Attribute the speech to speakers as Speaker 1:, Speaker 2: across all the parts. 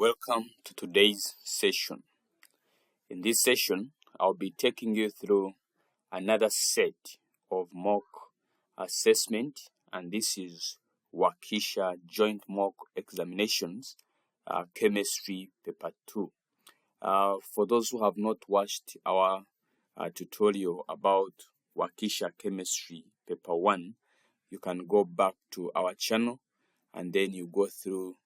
Speaker 1: welcome to today's session. In this session, I'll be taking you through another set of mock assessment, and this is Wakissha Joint Mock Examinations, Chemistry Paper 2. For those who have not watched our tutorial about Wakissha Chemistry Paper 1, you can go back to our channel and then you go through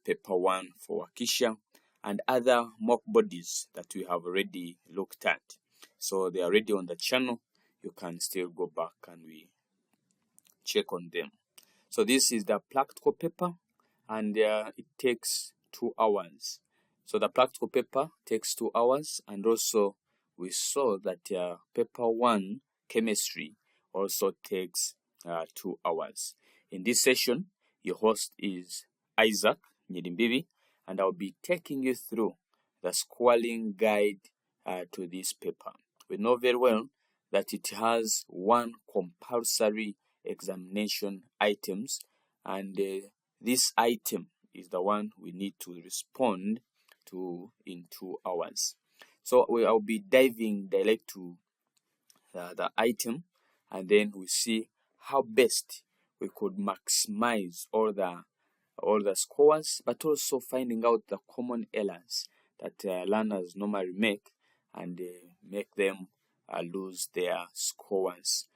Speaker 1: paper 1 for Wakissha and other mock bodies that we have already looked at. So they are already on the channel. You can still go back and we check on them. So this is the practical paper, and it takes 2 hours. So the practical paper takes 2 hours, and also we saw that paper 1 chemistry also takes 2 hours. In this session, your host is Isaac Nyirimbibi, and I'll be taking you through the scoring guide to this paper. We know very well that it has 1 compulsory examination items, and this item is the one we need to respond to in 2 hours. So I'll be diving direct to the item, and then we see how best we could maximize all the scores, but also finding out the common errors that learners normally make and make them lose their scores.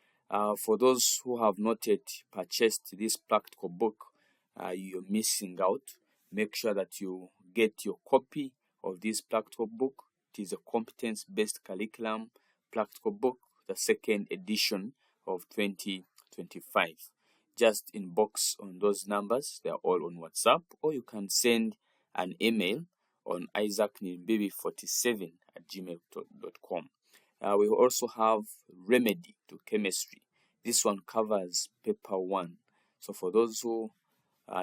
Speaker 1: For those who have not yet purchased this practical book, you're missing out. Make sure that you get your copy of this practical book. It is a competence-based curriculum practical book, the 2nd edition of 2025. Just inbox on those numbers. They are all on WhatsApp, or you can send an email on isaacnyirimbibi47@gmail.com. We also have Remedy to Chemistry. This one covers paper 1. So for those who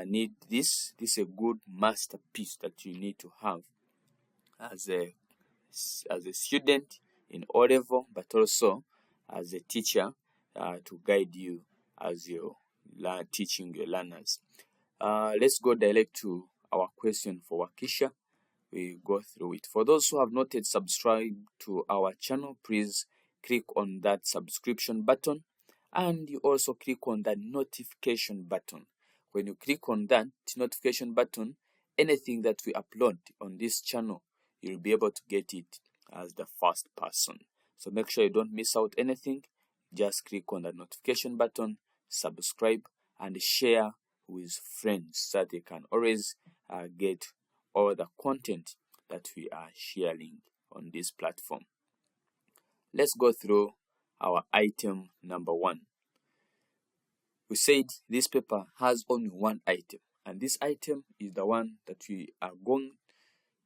Speaker 1: need this is a good masterpiece that you need to have as a student in O-level, but also as a teacher to guide you as you're teaching your learners. Let's go direct to our question for Wakissha. We go through it. For those who have not yet subscribed to our channel, please click on that subscription button, and you also click on the notification button. When you click on that notification button, anything that we upload on this channel, you'll be able to get it as the first person. So make sure you don't miss out anything. Just click on the notification button, subscribe, and share with friends so that they can always get all the content that we are sharing on this platform. Let's go through our item number 1. We said this paper has only 1 item, and this item is the one that we are going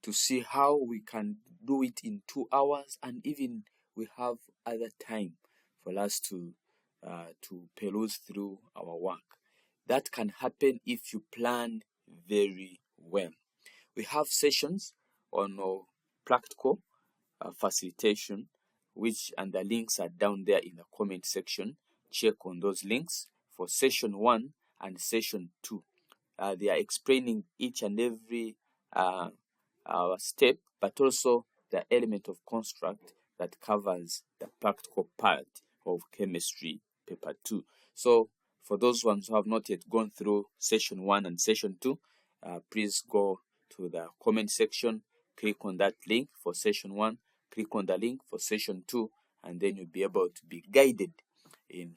Speaker 1: to see how we can do it in 2 hours, and even we have other time for us to peruse through our work. That can happen if you plan very well. We have sessions on practical facilitation, and the links are down there in the comment section. Check on those links for session 1 and session 2. They are explaining each and every step, but also the element of construct that covers the practical part of chemistry paper 2. So for those ones who have not yet gone through session 1 and session 2, please go to the comment section, click on that link for session 1, click on the link for session 2, and then you'll be able to be guided in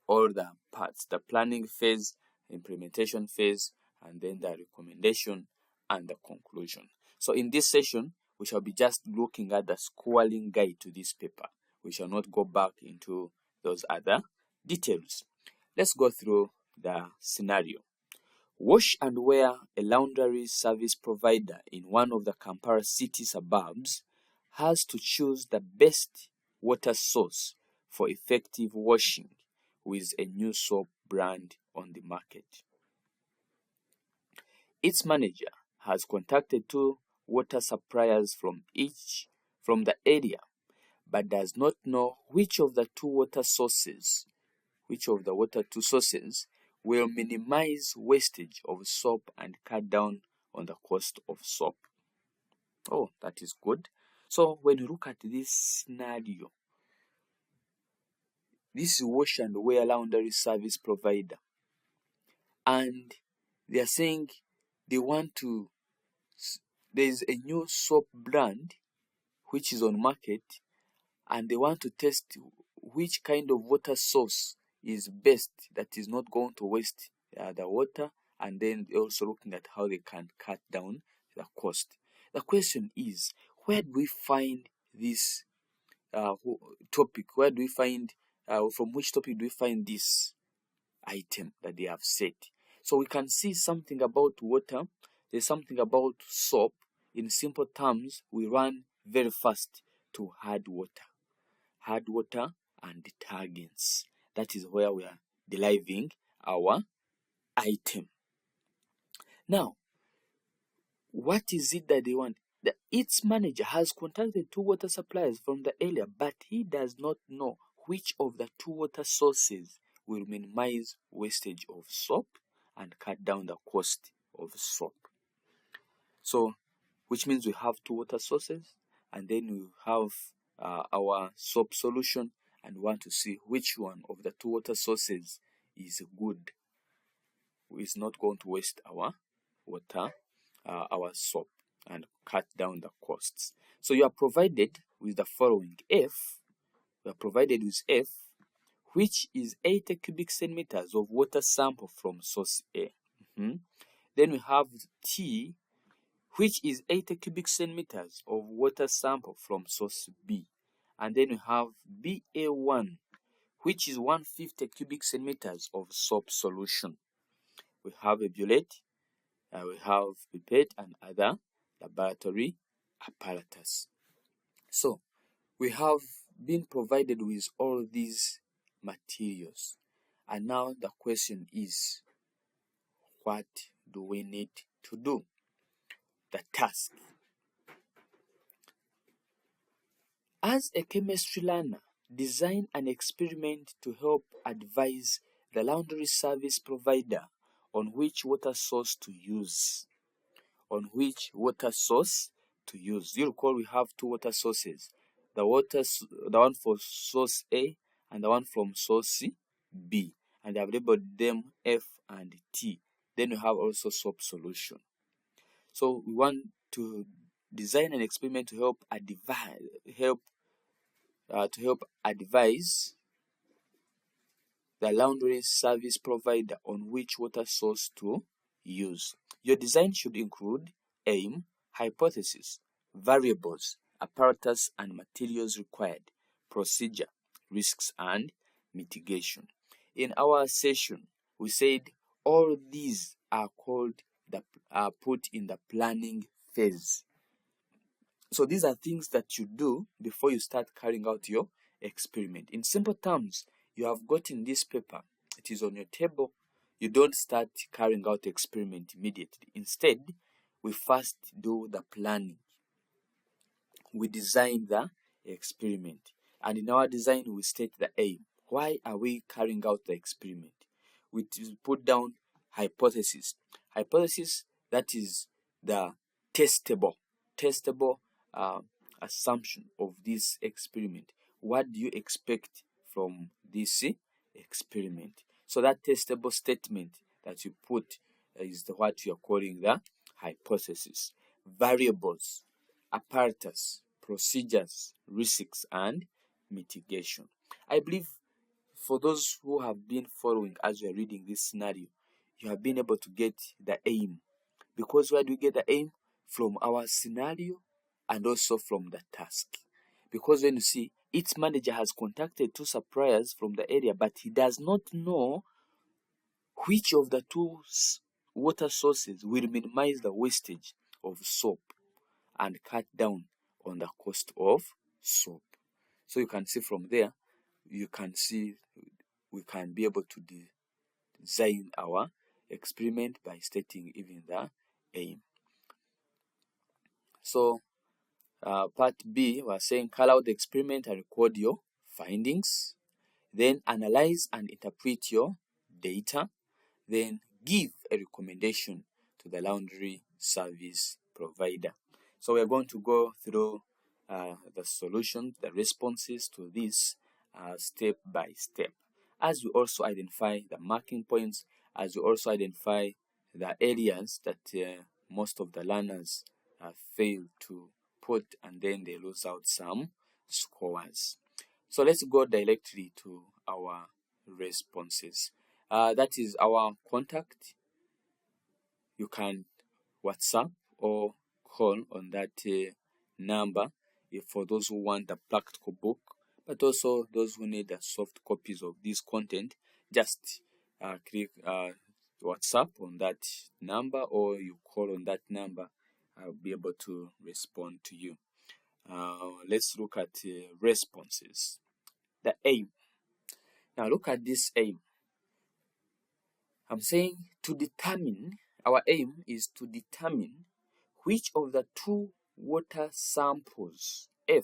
Speaker 1: all the parts, the planning phase, implementation phase, and then the recommendation and the conclusion. So in this session, we shall be just looking at the scoring guide to this paper. We shall not go back into those other details. Let's go through the scenario. Wash and Wear, a laundry service provider in one of the Kampala city suburbs, has to choose the best water source for effective washing with a new soap brand on the market. Its manager has contacted 2 water suppliers from the area, but does not know which of the water two sources will minimize wastage of soap and cut down on the cost of soap. Oh, that is good. So when you look at this scenario, this is wash and wear laundry service provider, and they are saying they want to, there is a new soap brand which is on market, and they want to test which kind of water source is best, that is not going to waste the water, and then they're also looking at how they can cut down the cost. The question is, where do we find this topic? Where do we find, from which topic do we find this item that they have set? So we can see something about water, there's something about soap. In simple terms, we run very fast to hard water and detergents. That is where we are deriving our item. Now, what is it that they want? Its manager has contacted 2 water suppliers from the area, but he does not know which of the 2 water sources will minimize wastage of soap and cut down the cost of soap. So, which means we have 2 water sources, and then we have our soap solution, and we want to see which one of the 2 water sources is good, is not going to waste our water, our soap, and cut down the costs. So you are provided with the following. F, we are provided with F, which is 80 cubic centimeters of water sample from source A. Then we have T, which is 80 cubic centimeters of water sample from source B. And then we have BA1, which is 150 cubic centimeters of soap solution. We have a bullet, we have pipette and other laboratory apparatus. So we have been provided with all these materials, and now the question is, what do we need to do? The task. As a chemistry learner, design an experiment to help advise the laundry service provider on which water source to use. You recall we have 2 water sources. The one for source A and the one from source B. And I've labeled them F and T. Then we have also soap solution. So we want to design an experiment to help advise the laundry service provider on which water source to use. Your design should include aim, hypothesis, variables, apparatus and materials required, procedure, risks and mitigation. In our session, we said all these are put in the planning phase. So these are things that you do before you start carrying out your experiment. In simple terms, you have gotten this paper, it is on your table. You don't start carrying out the experiment immediately. Instead, we first do the planning. We design the experiment. And in our design, we state the aim. Why are we carrying out the experiment? We put down hypothesis. Hypothesis, that is the testable assumption of this experiment. What do you expect from this experiment? So that testable statement that you put is what you are calling the hypothesis. Variables, apparatus, procedures, risks, and mitigation. I believe for those who have been following as you are reading this scenario, you have been able to get the aim. Because where do we get the aim? From our scenario and also from the task. Because when you see, its manager has contacted 2 suppliers from the area, but he does not know which of the 2 water sources will minimize the wastage of soap and cut down on the cost of soap. So you can see from there, we can be able to design our experiment by stating even the aim. So part B, we're saying carry out the experiment and record your findings. Then analyze and interpret your data. Then give a recommendation to to the laundry service provider. So we are going to go through the solution, the responses to this step by step, as we also identify the marking points, as we also identify the areas that most of the learners fail to put, and then they lose out some scores. So let's go directly to our responses. That is our contact. You can WhatsApp or call on that number for those who want the practical book, but also those who need the soft copies of this content. Just click WhatsApp on that number, or you call on that number. I'll be able to respond to you. Let's look at responses. The aim. Now look at this aim. I'm saying to determine, our aim is to determine which of the two water samples, F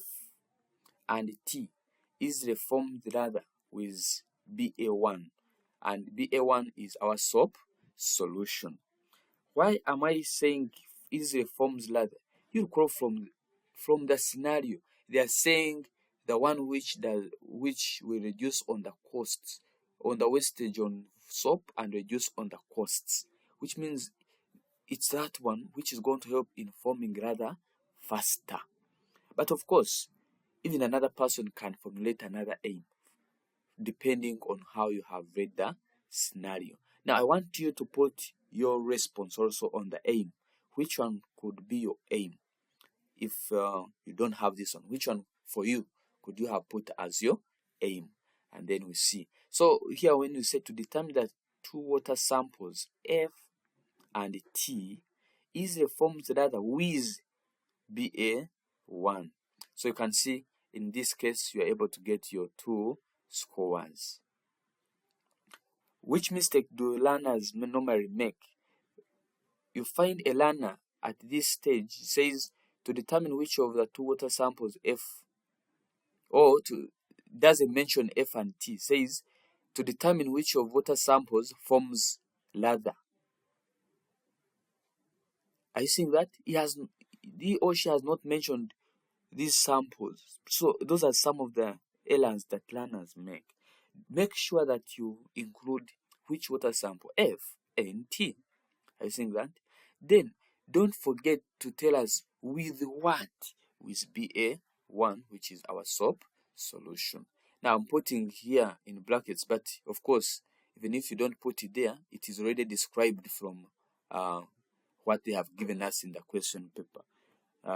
Speaker 1: and T, is reformed rather with BA1, and BA1 is our soap solution. Why am I saying is reforms lather? You recall from the scenario, they are saying the one which will reduce on the costs, on the wastage on soap, and reduce on the costs, which means it's that one which is going to help in forming rather faster. But of course, even another person can formulate another aim depending on how you have read the scenario. Now I want you to put your response also on the aim. Which one could be your aim? If you don't have this one, which one for you could you have put as your aim? And then we see. So here when you say to determine that two water samples, F and T, is reformed rather with BA1. So you can see in this case you are able to get your 2 scores. Which mistake do learners normally make? You find a learner at this stage says to determine which of the two water samples, F, or doesn't mention F and T, says to determine which of water samples forms lather. Are you seeing that? He or she has not mentioned these samples. So those are some of the errors that learners make. Make sure that you include which water sample, F and T. Are you seeing that? Then don't forget to tell us with what? With BA1, which is our soap solution. Now I'm putting here in brackets, but of course, even if you don't put it there, it is already described from what they have given us in the question paper.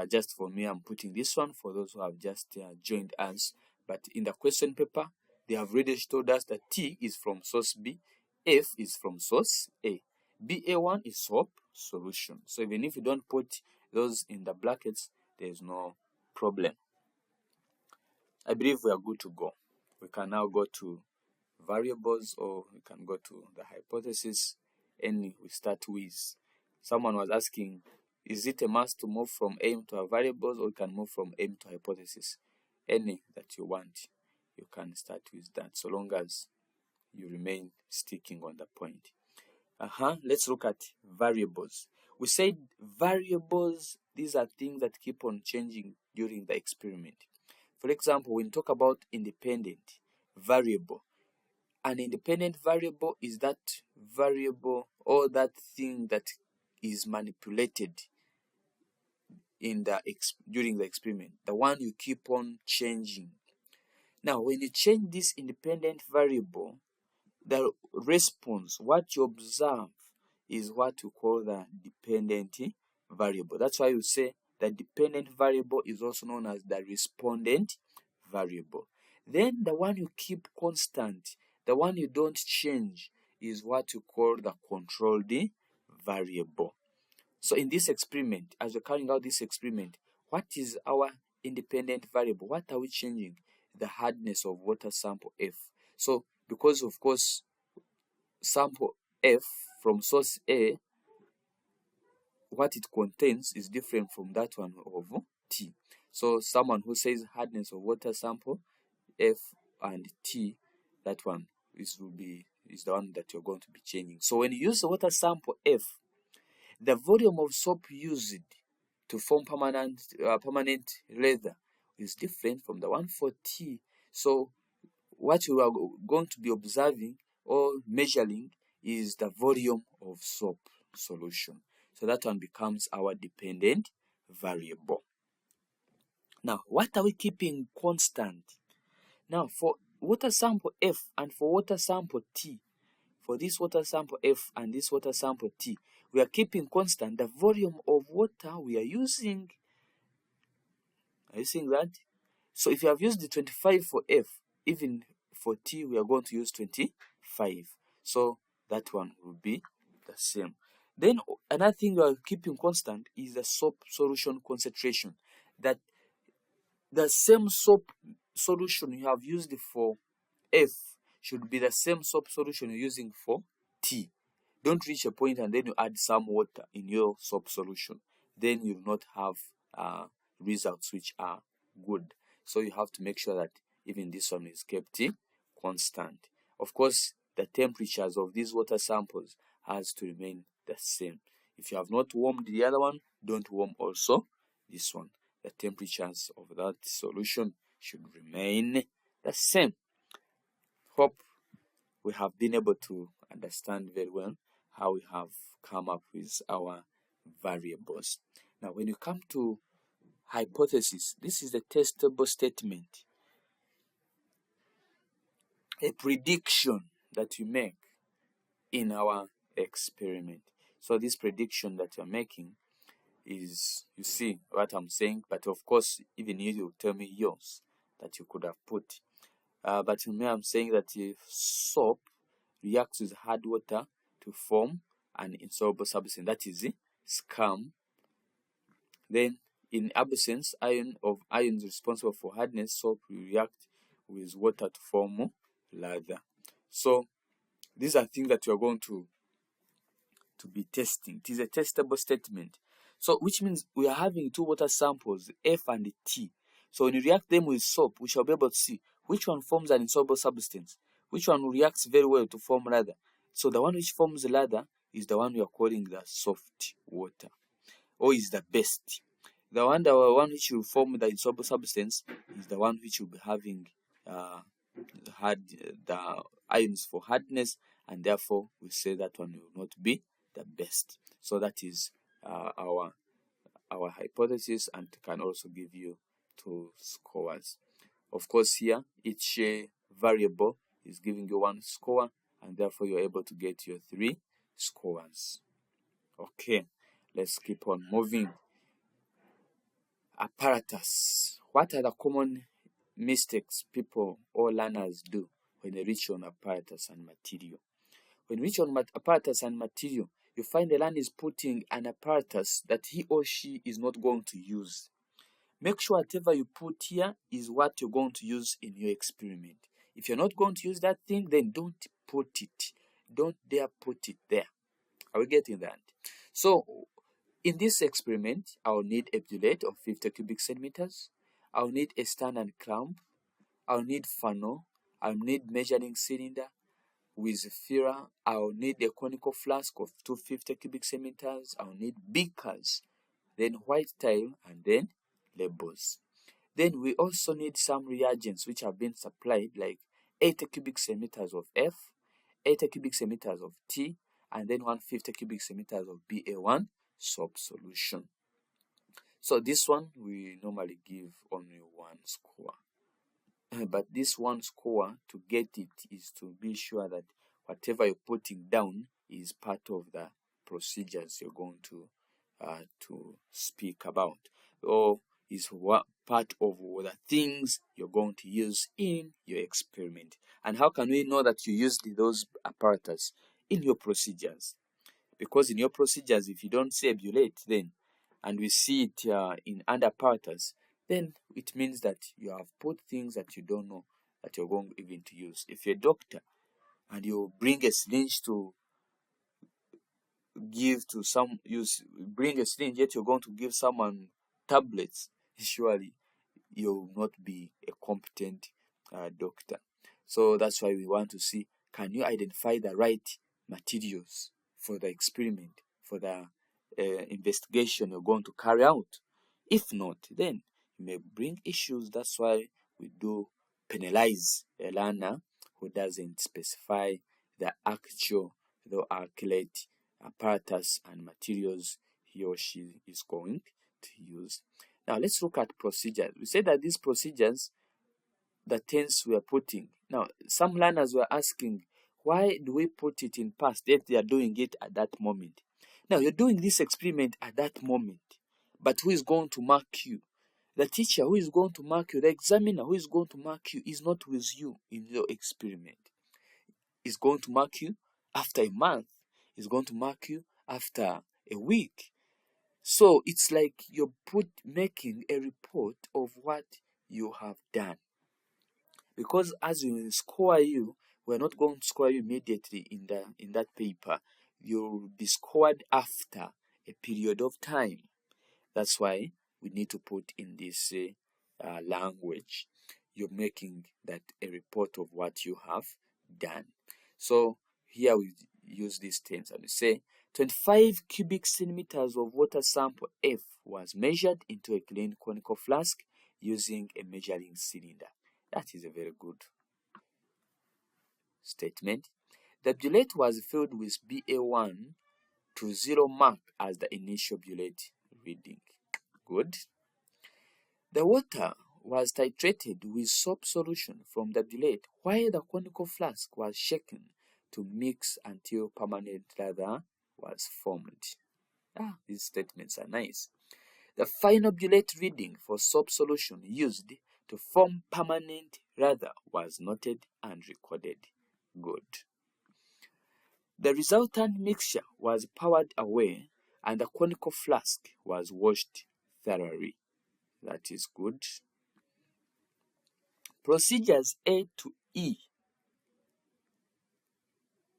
Speaker 1: Just for me, I'm putting this one for those who have just joined us. But in the question paper, they have already told us that T is from source B, F is from source A. BA1 is soap solution. So even if you don't put those in the brackets, there is no problem. I believe we are good to go. We can now go to variables, or we can go to the hypothesis. And we start with, someone was asking, is it a must to move from aim to variables, or you can move from aim to hypothesis? Any that you want, you can start with that, so long as you remain sticking on the point. Let's look at variables. We said variables, these are things that keep on changing during the experiment. For example, when we talk about independent variable, an independent variable is that variable or that thing that is manipulated during the experiment, the one you keep on changing. Now, when you change this independent variable, the response, what you observe, is what you call the dependent variable. That's why you say the dependent variable is also known as the respondent variable. Then the one you keep constant, the one you don't change, is what you call the controlled variable. So in this experiment, as we're carrying out this experiment, what is our independent variable? What are we changing? The hardness of water sample F. So because of course sample F from source A, what it contains is different from that one of T. So someone who says hardness of water sample F and T, that one is the one that you're going to be changing. So when you use the water sample F, The volume of soap used to form permanent leather is different from the one for tea. So what we are going to be observing or measuring is the volume of soap solution. So that one becomes our dependent variable. Now, what are we keeping constant? Now, for water sample F and for water sample T, for this water sample F and this water sample T, we are keeping constant the volume of water we are using. Are you seeing that? So if you have used the 25 for F, even for T, we are going to use 25. So that one will be the same. Then another thing we are keeping constant is the soap solution concentration. That the same soap solution you have used for F should be the same soap solution you're using for T. Don't reach a point and then you add some water in your soap solution. Then you will not have results which are good. So you have to make sure that even this one is kept constant. Of course, the temperatures of these water samples has to remain the same. If you have not warmed the other one, don't warm also this one. The temperatures of that solution should remain the same. Hope we have been able to understand very well how we have come up with our variables. Now, when you come to hypothesis, this is a testable statement, a prediction that you make in our experiment. So this prediction that you're making is, you see what I'm saying, but of course, even you will tell me yours that you could have put. But to me, I'm saying that if soap reacts with hard water to form an insoluble substance, that is scum, then in absence of ions responsible for hardness, soap will react with water to form lather. So these are things that you are going to be testing. It is a testable statement. So which means we are having two water samples, F and T. So when you react them with soap, we shall be able to see which one forms an insoluble substance, which one reacts very well to form lather. So the one which forms lather is the one we are calling the soft water, or is the best. The one which will form the insoluble substance is the one which will be having the ions for hardness, and therefore we say that one will not be the best. So that is our hypothesis, and can also give you 2 scores. Of course, here each variable is giving you 1 score, and therefore you're able to get your 3 scores. Okay, let's keep on moving. Apparatus. What are the common mistakes people or learners do when they reach on apparatus and material? When you reach on apparatus and material, you find the learner is putting an apparatus that he or she is not going to use. Make sure whatever you put here is what you're going to use in your experiment. If you're not going to use that thing, then don't put it. Don't dare put it there. Are we getting that? So, in this experiment, I'll need a bullet of 50 cubic centimeters. I'll need a stand and clamp. I'll need funnel. I'll need measuring cylinder with filler. I'll need a conical flask of 250 cubic centimeters. I'll need beakers, then white tile, and then labels. Then we also need some reagents which have been supplied, like 80 cubic centimeters of F, 80 cubic centimeters of T, and then 150 cubic centimeters of BA1 soap solution. So this one we normally give only 1 score. But this 1 score, to get it, is to be sure that whatever you're putting down is part of the procedures you're going to speak about, or is part of the things you're going to use in your experiment. And how can we know that you used those apparatus in your procedures? Because in your procedures, if you don't say bullet, then, and we see it in under apparatus, then it means that you have put things that you don't know that you're going even to use. If you're a doctor and you bring a syringe to give to bring a syringe, yet you're going to give someone tablets, surely you will not be a competent doctor. So that's why we want to see, can you identify the right materials for the experiment, for the investigation you're going to carry out. If not, then you may bring issues. That's why we do penalize a learner who doesn't specify the actual, the accurate apparatus and materials he or she is going to use. Now let's look at procedures. We said that these procedures, the tense we are putting. Now some learners were asking, why do we put it in past if they are doing it at that moment? Now you're doing this experiment at that moment, but who is going to mark you? The teacher who is going to mark you, the examiner who is going to mark you is not with you in your experiment. Is going to mark you after a month. Is going to mark you after a week. So it's like you're making a report of what you have done. Because as we score you, we're not going to score you immediately in that paper. You'll be scored after a period of time. That's why we need to put in this language. You're making that a report of what you have done. So here we use these terms and we say 25 cubic centimeters of water sample F was measured into a clean conical flask using a measuring cylinder. That is a very good statement. The bullet was filled with BA1 to 0 mark as the initial bullet reading. Good. The water was titrated with soap solution from the bullet while the conical flask was shaken to mix until permanent lather was formed. These statements are nice. The final bullet reading for soap solution used to form permanent lather was noted and recorded. Good. The resultant mixture was powered away and the conical flask was washed thoroughly. That is good. Procedures A to E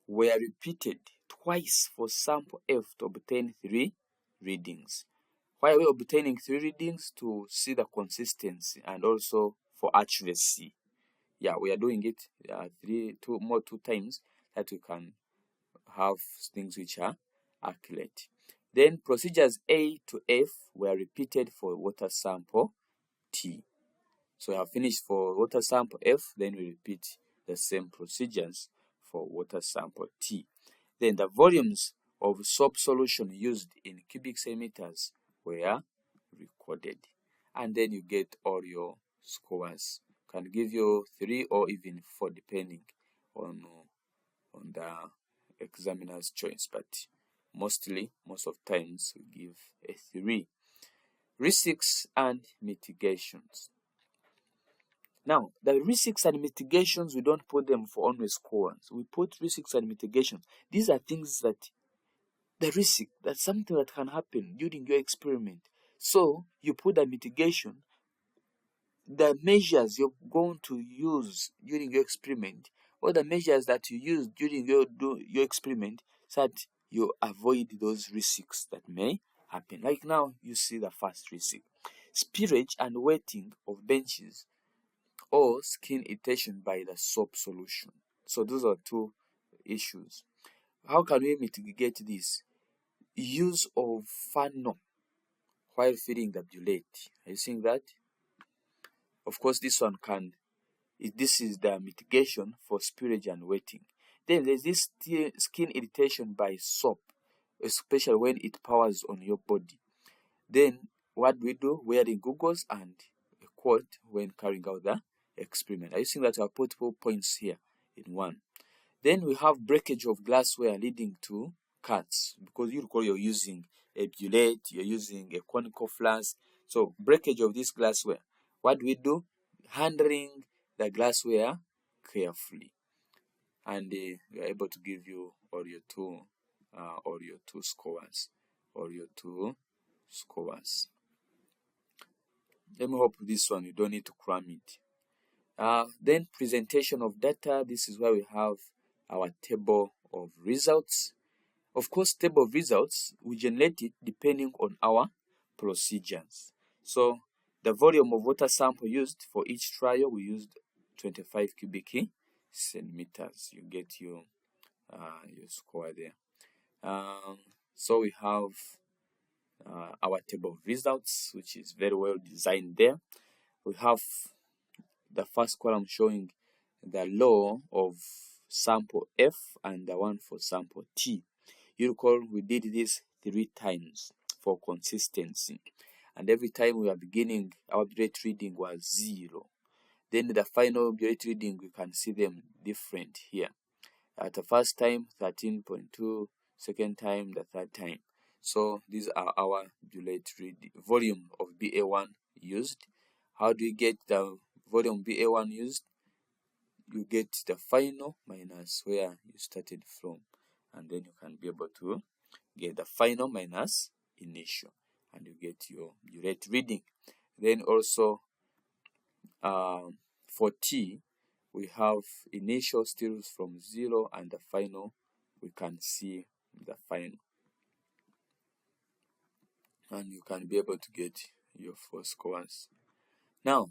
Speaker 1: were repeated twice for sample F to obtain 3 readings. Why are we obtaining 3 readings? To see the consistency and also for accuracy. Yeah, we are doing it 2 times that we can have things which are accurate. Then procedures A to F were repeated for water sample T. So we have finished for water sample F, then we repeat the same procedures for water sample T. Then the volumes of soap solution used in cubic centimeters were recorded. And then you get all your scores. Can give you 3 or even 4 depending on the examiner's choice, but most of times we give a 3. Risks and mitigations. Now, the risks and mitigations, we don't put them for only scores. We put risks and mitigations. These are things that, the risk, that's something that can happen during your experiment. So, you put the mitigation, the measures you're going to use during your experiment, or the measures that you use during your experiment, so that you avoid those risks that may happen. Like now, you see the first risk. Spillage and wetting of benches or skin irritation by the soap solution. So those are 2 issues. How can we mitigate this? Use of funnel while filling the bullet. Are you seeing that? Of course, this is the mitigation for spillage and wetting. Then there's this skin irritation by soap, especially when it powers on your body. Then what we do? Wearing goggles and a coat when carrying out the experiment. Are you seeing that I have put 4 points here in one? Then we have breakage of glassware leading to cuts, because you recall you're using a bullet, you're using a conical flask. So breakage of this glassware. What do we do? Handling the glassware carefully, and we are able to give you all your 2 scores. Let me hope this one you don't need to cram it. Then presentation of data. This is where we have our table of results. Of course, table of results, we generate it depending on our procedures. So the volume of water sample used for each trial, we used 25 cubic centimeters. You get your score there. So we have our table of results, which is very well designed there. We have the first column showing the law of sample F and the one for sample T. You recall we did this 3 times for consistency, and every time we are beginning, our rate reading was 0. Then the final rate reading, we can see them different here. At the first time 13.2, second time, the third time. So these are our bullet reading volume of BA1 used. How do you get the volume BA1 used? You get the final minus where you started from, and then you can be able to get the final minus initial, and you get your rate reading. Then also for T, we have initial still from 0, and the final, we can see the final, and you can be able to get your 4 scores. Now,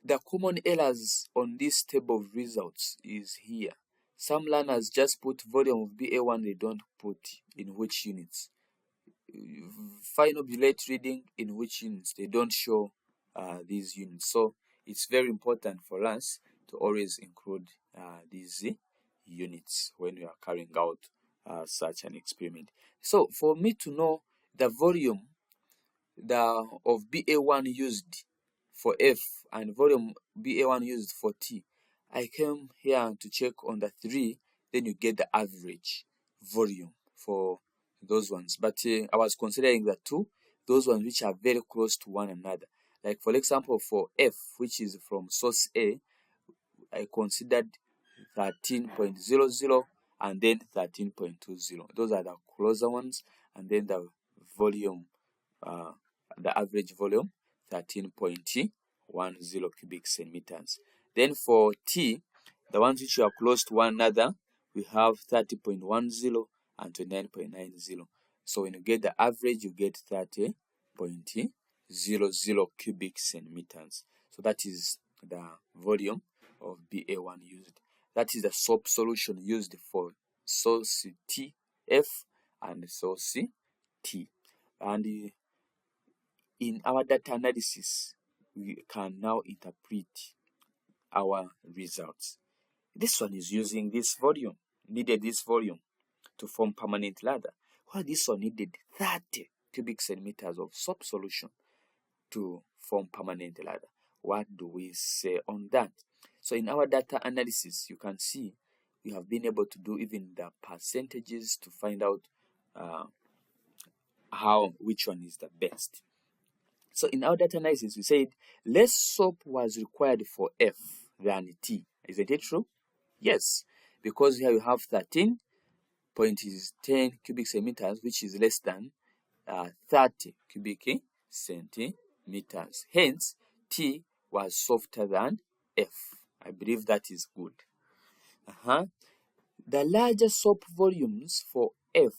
Speaker 1: the common errors on this table of results is here. Some learners just put volume of BA1, they don't put in which units. Final bullet reading in which units, they don't show these units. So it's very important for us to always include these units when we are carrying out such an experiment. So for me to know the volume of BA1 used for F and volume BA1 used for T, I came here to check on the 3, then you get the average volume for those ones. But I was considering the 2, those ones which are very close to one another. Like for example, for F, which is from source A, I considered 13.00 and then 13.20. Those are the closer ones, and then the volume, the average volume, 13.10 cubic centimeters. Then for T, the ones which are close to one another, we have 30.10 and 29.90. So when you get the average, you get 30.00 cubic centimeters. So that is the volume of BA1 used. That is the SOAP solution used for source T, F, and source T. And in our data analysis, we can now interpret our results. This one is using this volume, needed this volume to form permanent ladder, while this one needed 30 cubic centimeters of SOAP solution to form permanent ladder. What do we say on that? So in our data analysis, you can see we have been able to do even the percentages to find out which one is the best. So in our data analysis, we said less SOAP was required for F than T. Isn't it true? Yes, because here you have 13.10 cubic centimeters, which is less than 30 cubic centimeters. Hence, T was softer than F. I believe that is good. The larger SOAP volumes for F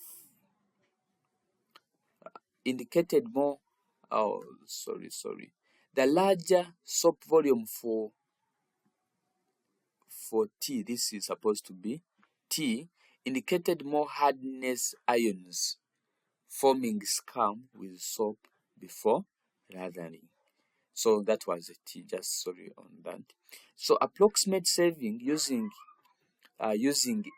Speaker 1: indicated more. The larger SOAP volume for T, this is supposed to be T, indicated more hardness ions forming scum with SOAP before lathering. So that was a T, just sorry on that. So approximate saving using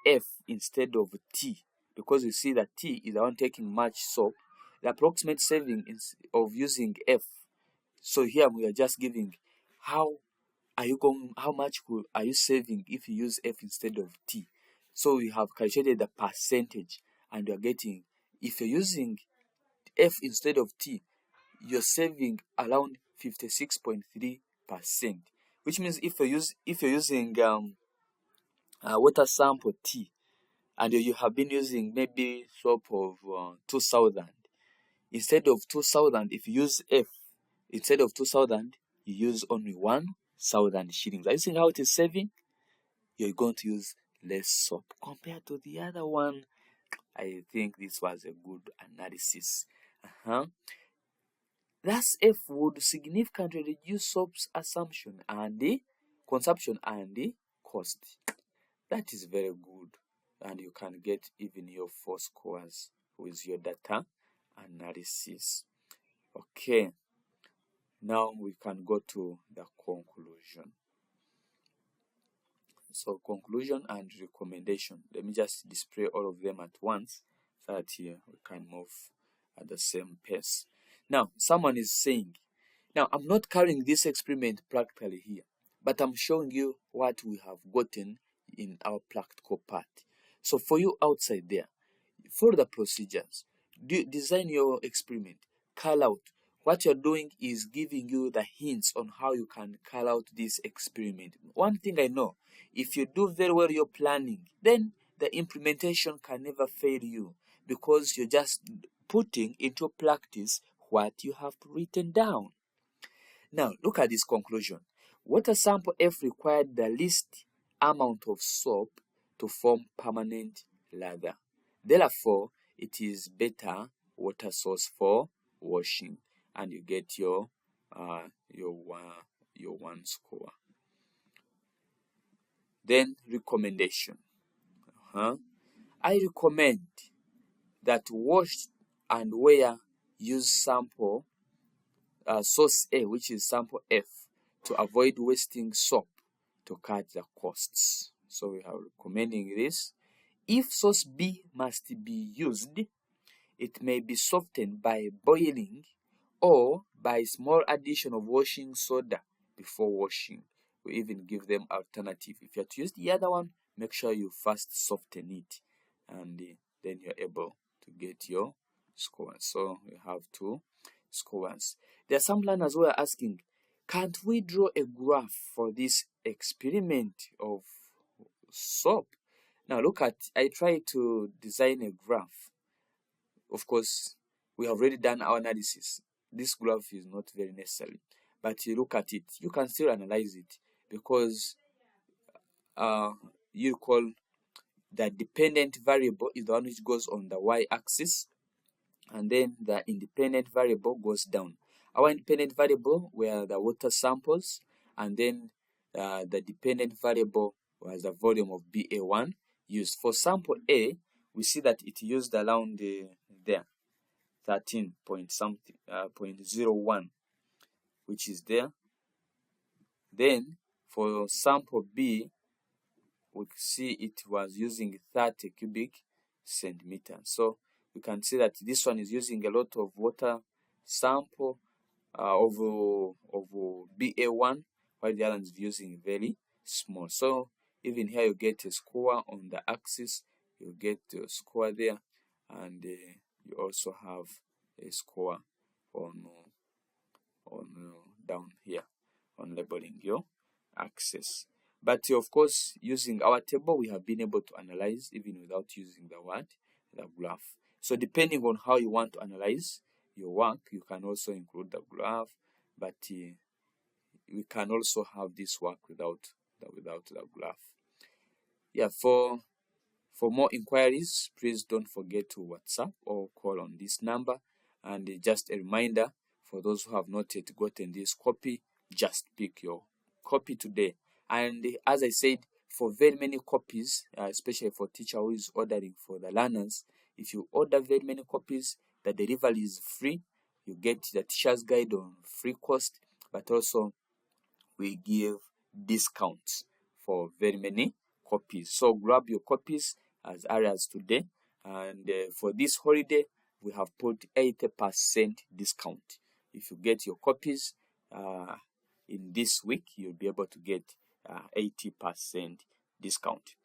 Speaker 1: F instead of T, because you see that T is the one taking much SOAP. The approximate saving of using F. So here we are just giving how much are you saving if you use F instead of T. So we have calculated the percentage, and you're getting, if you're using F instead of T, you're saving around 56.3%. Which means if you're using water sample T, and you have been using maybe SOAP of 2000, instead of 2000, if you use F instead of 2000, you use only 1000 shillings. Are you seeing how it is saving? You're going to use less SOAP compared to the other one. I think this was a good analysis. Thus, F would significantly reduce SOAP's consumption and the cost. That is very good. and you can get even your 4 scores with your data analysis. Okay, now we can go to the conclusion. So conclusion and recommendation. Let me just display all of them at once so that we can move at the same pace. Now, someone is saying, now I'm not carrying this experiment practically here, but I'm showing you what we have gotten in our practical part. So for you outside there, follow the procedures. Design your experiment. Call out. What you're doing is giving you the hints on how you can call out this experiment. One thing I know, if you do very well your planning, then the implementation can never fail you, because you're just putting into practice what you have written down. Now, look at this conclusion. Water sample F required the least amount of soap to form permanent lather. Therefore, it is better water source for washing, and you get your one score. Then recommendation. I recommend that wash and wear use sample source A, which is sample F, to avoid wasting soap to cut the costs. So we are recommending this. If source B must be used, it may be softened by boiling or by small addition of washing soda before washing. We even give them alternative. If you have to use the other one, make sure you first soften it, and then you're able to get your scores. So we have 2 scores. There are some learners who are asking, can't we draw a graph for this experiment of soap? Now look at, I try to design a graph. Of course, we have already done our analysis. This graph is not very necessary, but you look at it, you can still analyze it, because you call the dependent variable is the one which goes on the y-axis, and then the independent variable goes down. Our independent variable were the water samples, and then the dependent variable was the volume of BA1 used. For sample A, we see that it used around there 13.01, which is there. Then for sample B, we see it was using 30 cubic centimeters. So you can see that this one is using a lot of water sample of BA1, while the other is using very small. So even here you get a score on the axis, you get a score there, and you also have a score on down here on labeling your axis. But of course, using our table, we have been able to analyze even without using the graph. So depending on how you want to analyze your work, you can also include the graph, but we can also have this work without the graph. Yeah, for more inquiries, please don't forget to WhatsApp or call on this number. And just a reminder, for those who have not yet gotten this copy, just pick your copy today. And as I said, for very many copies, especially for teacher who is ordering for the learners, if you order very many copies, the delivery is free. You get the teacher's guide on free cost, but also we give discounts for very many copies. So grab your copies as early as today. And for this holiday, we have put 80% discount. If you get your copies in this week, you'll be able to get 80% discount.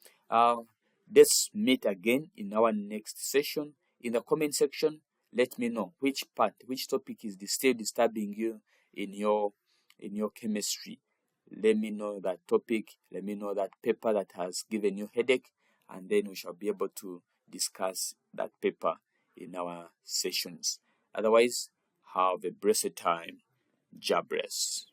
Speaker 1: Let's meet again in our next session. In the comment section, let me know which topic is still disturbing you in your chemistry. Let me know that topic. Let me know that paper that has given you headache, and then we shall be able to discuss that paper in our sessions. Otherwise, have a blessed time. God bless.